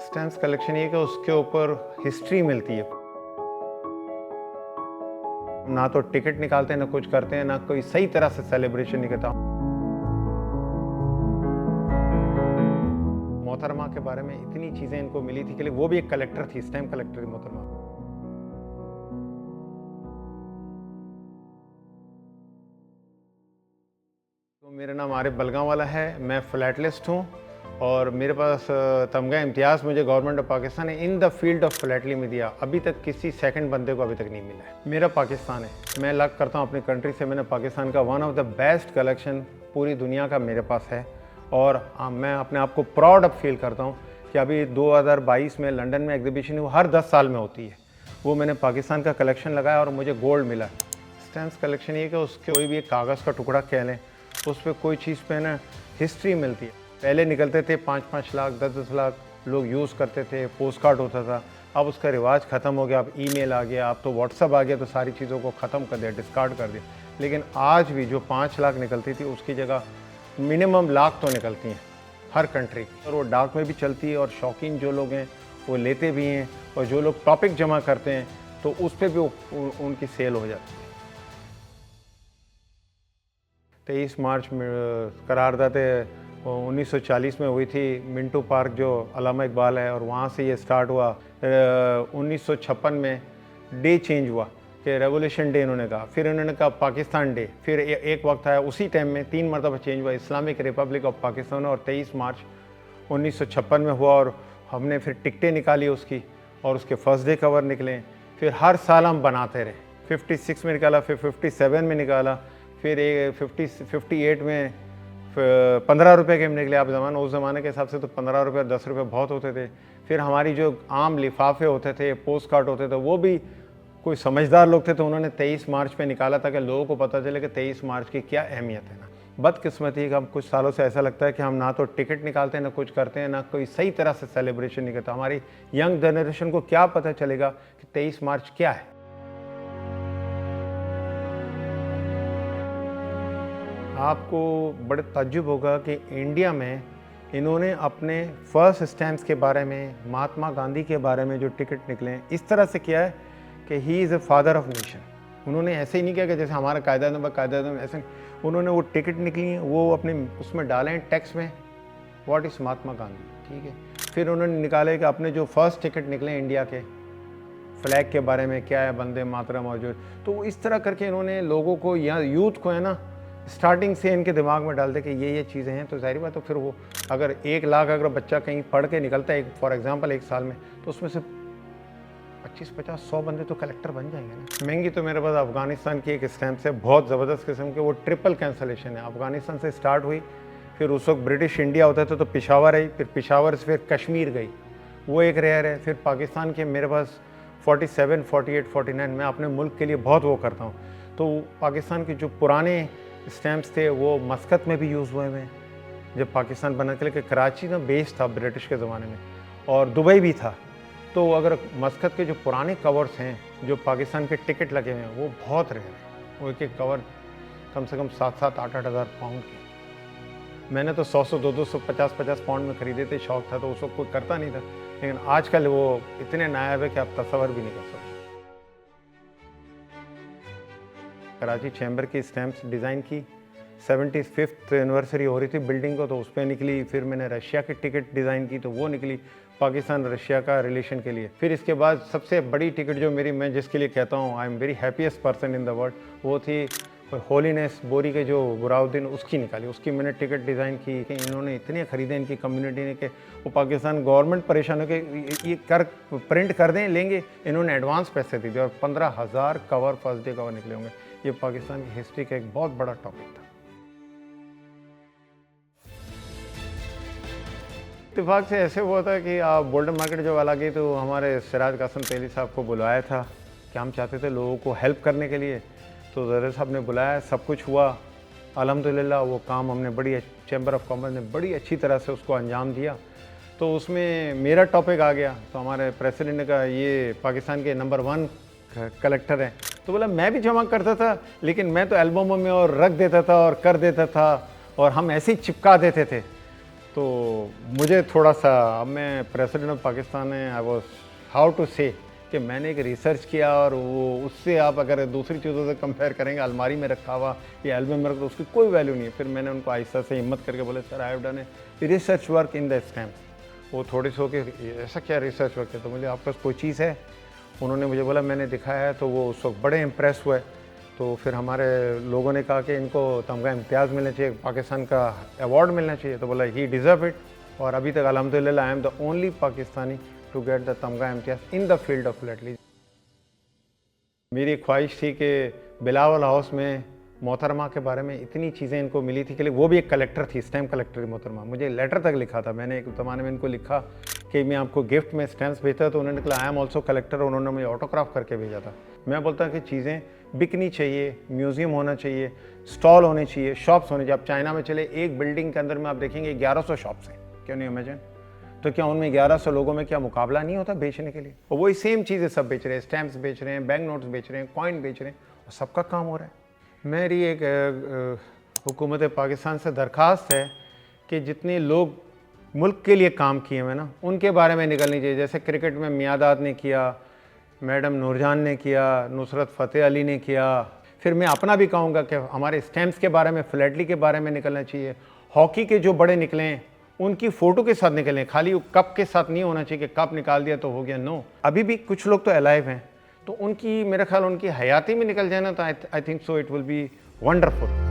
Stamps collection ये कि उसके ऊपर हिस्ट्री मिलती है। ना तो टिकट निकालते हैं, ना कुछ करते हैं, ना कोई सही तरह से सेलिब्रेशन नहीं करता। मोहतरमा के बारे में इतनी चीज़ें इनको मिली थी कि वो भी एक कलेक्टर थी, स्टैम्प कलेक्टर थी मोहतरमा। तो मेरा नाम आरिफ बलगां वाला है, मैं फ्लैट लिस्ट हूँ और मेरे पास तमगा इम्तियाज़ मुझे गवर्नमेंट ऑफ पाकिस्तान ने इन द फील्ड ऑफ फ्लैटली में दिया। अभी तक किसी सेकंड बंदे को अभी तक नहीं मिला है। मेरा पाकिस्तान है, मैं लग करता हूँ अपनी कंट्री से। मैंने पाकिस्तान का one of the best collection पूरी दुनिया का मेरे पास है और मैं अपने आप को प्राउड अप फील करता हूँ कि अभी 2022 में लंदन में एग्जीबिशन वो हर 10 साल में होती है। वो मैंने पाकिस्तान का कलेक्शन लगाया और मुझे गोल्ड मिला। स्टैम्प्स कलेक्शन ये कि उसके कोई भी एक कागज़ का टुकड़ा कह लें, उस पर कोई चीज़ पे ना हिस्ट्री मिलती है। पहले निकलते थे 5-5 लाख 10-10 लाख लोग यूज़ करते थे, पोस्ट कार्ड होता था। अब उसका रिवाज ख़त्म हो गया, अब ईमेल आ गया, अब तो व्हाट्सअप आ गया, तो सारी चीज़ों को ख़त्म कर दिया, डिस्कार्ड कर दिया। लेकिन आज भी जो 5 लाख निकलती थी उसकी जगह मिनिमम लाख तो निकलती हैं हर कंट्री, और वो डाक में भी चलती है और शौकीन जो लोग हैं वो लेते भी हैं, और जो लोग टॉपिक जमा करते हैं तो उस पर भी उनकी सेल हो जाती है। 23 मार्च में करारदाद 1940 में हुई थी। मिंटो पार्क जो अल्लामा इकबाल है, और वहाँ से ये स्टार्ट हुआ। 1956 में डे चेंज हुआ कि रेवोल्यूशन डे इन्होंने कहा, फिर इन्होंने कहा पाकिस्तान डे, फिर एक वक्त आया उसी टाइम में 3 मरतबा चेंज हुआ, इस्लामिक रिपब्लिक ऑफ पाकिस्तान, और 23 मार्च 1956 में हुआ। और हमने फिर टिकटें निकाली उसकी, और उसके फर्स्ट डे कवर निकले। फिर हर साल हम बनाते रहे। 56 में निकाला, फिर 57 में निकाला, फिर 58 में 15 रुपये के निकले। आप ज़माना उस ज़माने के हिसाब से तो 15 रुपये 10 रुपये बहुत होते थे। फिर हमारी जो आम लिफाफे होते थे, पोस्ट कार्ड होते थे, वो भी कोई समझदार लोग थे तो उन्होंने 23 मार्च पे निकाला ताकि लोगों को पता चले कि 23 मार्च की क्या अहमियत है। ना बदकिस्मती है कि हम कुछ सालों से ऐसा लगता है कि हम ना तो टिकट निकालते हैं, ना कुछ करते हैं, ना कोई सही तरह से सेलिब्रेशन नहीं करता। हमारी यंग जनरेशन को क्या पता चलेगा कि 23 मार्च क्या है। आपको बड़े ताज्जुब होगा कि इंडिया में इन्होंने अपने फर्स्ट स्टैम्प्स के बारे में, महात्मा गांधी के बारे में जो टिकट निकले हैं, इस तरह से किया है कि he is a father of nation. उन्होंने ऐसे ही नहीं किया कि जैसे हमारा कायदा ऐसे नहीं। उन्होंने वो टिकट निकली हैं, वो अपने उसमें डाले हैं टेक्स्ट में, व्हाट इज़ महात्मा गांधी, ठीक है। फिर उन्होंने निकाले कि अपने जो फर्स्ट टिकट निकले इंडिया के फ्लैग के बारे में क्या है, वंदे मातरम मौजूद। तो इस तरह करके इन्होंने लोगों को या यूथ को है ना स्टार्टिंग से इनके दिमाग में डाल दे कि ये चीज़ें हैं, तो जाहिर बात तो फिर वो अगर 1 लाख अगर बच्चा कहीं पढ़ के निकलता है फॉर एग्जांपल 1 साल में, तो उसमें से 25-50-100 बंदे तो कलेक्टर बन जाएंगे ना। महंगी तो मेरे पास अफगानिस्तान की एक स्टैम्प से बहुत ज़बरदस्त किस्म के, वो ट्रिपल कैंसलेशन है। अफगानिस्तान से स्टार्ट हुई, फिर उस वक्त ब्रिटिश इंडिया होता था तो पेशावर आई, फिर पेशावर से फिर कश्मीर गई, वो एक रेयर है। फिर पाकिस्तान के मेरे पास 47, 48, 49, मैं अपने मुल्क के लिए बहुत वो करता हूँ। तो पाकिस्तान के जो पुराने स्टैम्प्स थे वो मस्कत में भी यूज़ हुए हैं जब पाकिस्तान बना के, लेके कराची ना बेस था ब्रिटिश के ज़माने में, और दुबई भी था। तो अगर मस्कत के जो पुराने कवर्स हैं जो पाकिस्तान के टिकट लगे हुए हैं वो बहुत रेयर है। वो एक कवर कम से कम 7-7, 8-8 हज़ार पाउंड के। मैंने तो 100-100, 200, 50-50 पाउंड में ख़रीदे थे, शौक था, तो उस वक्त कोई करता नहीं था। लेकिन आजकल वो इतने नायाब है कि आप तस्वर भी नहीं कर सकते। कराची चैम्बर की स्टैम्प्स डिज़ाइन की, 75th एनिवर्सरी हो रही थी बिल्डिंग को, तो उस पर निकली। फिर मैंने रशिया की टिकट डिज़ाइन की, तो वो निकली पाकिस्तान रशिया का रिलेशन के लिए। फिर इसके बाद सबसे बड़ी टिकट जो मेरी, मैं जिसके लिए कहता हूँ I am very happiest person in the world, वो थी होलीनेस बोरी के जो बुराउद्दीन, उसकी निकाली। उसकी मैंने टिकट डिज़ाइन की कि इन्होंने इतने ख़रीदे इनकी कम्युनिटी ने कि वो पाकिस्तान गवर्नमेंट परेशान हो के ये कर प्रिंट कर दें लेंगे। इन्होंने एडवांस पैसे दे दिए और 15,000 कवर फर्स्ट डे कवर निकले होंगे। ये पाकिस्तान की हिस्ट्री का एक बहुत बड़ा टॉपिक था। इत्तेफाक से ऐसे हुआ था कि आप गोल्डन मार्केट जब अलग गई तो हमारे सिराज कासिम तेली साहब को बुलाया था कि हम चाहते थे लोगों को हेल्प करने के लिए, तो ज़र साहब ने बुलाया, सब कुछ हुआ अल्हम्दुलिल्लाह। वो काम हमने बड़ी, चैम्बर ऑफ कॉमर्स ने बड़ी अच्छी तरह से उसको अंजाम दिया। तो उसमें मेरा टॉपिक आ गया, तो हमारे प्रेसिडेंट ने कहा ये पाकिस्तान के नंबर 1 कलेक्टर हैं। तो बोला मैं भी जमा करता था, लेकिन मैं तो एल्बमों में और रख देता था और कर देता था, और हम ऐसे ही चिपका देते थे। तो तो मुझे थोड़ा सा, अब मैं प्रेसिडेंट ऑफ पाकिस्तान है, आई वॉज हाउ टू से कि मैंने एक रिसर्च किया और वो उससे आप अगर दूसरी चीज़ों से कंपेयर करेंगे, अलमारी में रखा हुआ या एल्बम में रखा, तो उसकी कोई वैल्यू नहीं है। फिर मैंने उनको आहिस्ता से हिम्मत करके बोले, sir I have done a research work in the stamp. वो थोड़ी सी होकर, ऐसा क्या रिसर्च वर्क है? तो मुझे आपके पास कोई चीज़ है? उन्होंने मुझे बोला मैंने दिखाया है। तो वो उस वक्त बड़े इम्प्रेस हुए। तो फिर हमारे लोगों ने कहा कि इनको तमगा इम्तियाज़ मिलना चाहिए, पाकिस्तान का अवार्ड मिलना चाहिए। तो बोला ही डिज़र्व इट। और अभी तक अल्हम्दुलिल्लाह I am the only Pakistani to get the Tamgha Imtiaz in the field of philately. मेरी ख्वाहिश थी कि बिलावल हाउस में मोहतरमा के बारे में इतनी चीज़ें इनको मिली थी कि वो भी एक कलेक्टर थी, स्टैम्प कलेक्टर मोहतरमा। मुझे लेटर तक लिखा था, मैंने एक ज़माने में इनको लिखा कि मैं आपको गिफ्ट में स्टैम्प्स भेजता, तो उन्होंने कहा आई एम ऑल्सो कलेक्टर। उन्होंने मुझे ऑटोग्राफ करके भेजा था। मैं बोलता कि चीज़ें बिकनी चाहिए, म्यूज़ियम होना चाहिए, स्टॉल होने चाहिए, शॉप्स होने चाहिए। आप चाइना में चले, एक बिल्डिंग के अंदर में आप देखेंगे 1100 शॉप्स हैं। क्यों नहीं इमेजिन? तो क्या उनमें 1100 लोगों में क्या मुकाबला नहीं होता बेचने के लिए? और वही सेम चीज़ें सब बेच रहे हैं, स्टैम्प्स बेच रहे हैं, बैंक नोट्स बेच रहे हैं, कॉइन बेच रहे हैं, और सबका काम हो रहा है। मेरी एक हुकूमत पाकिस्तान से दरख्वास्त है कि जितने लोग मुल्क के लिए काम किए हुए ना, उनके बारे में निकलनी चाहिए। जैसे क्रिकेट में मियादाद ने किया, मैडम नूरजान ने किया, नुसरत फ़तेह अली ने किया। फिर मैं अपना भी कहूँगा कि हमारे स्टैम्प्स के बारे में, फ्लैटली के बारे में निकलना चाहिए। हॉकी के जो बड़े निकले हैं उनकी फ़ोटो के साथ निकलें, खाली कप के साथ नहीं होना चाहिए कि कप निकाल दिया तो हो गया। नो, अभी भी कुछ लोग तो अलाइव हैं, तो उनकी मेरा ख्याल उनकी हयाती में निकल जाए ना, तो I think so it will be wonderful.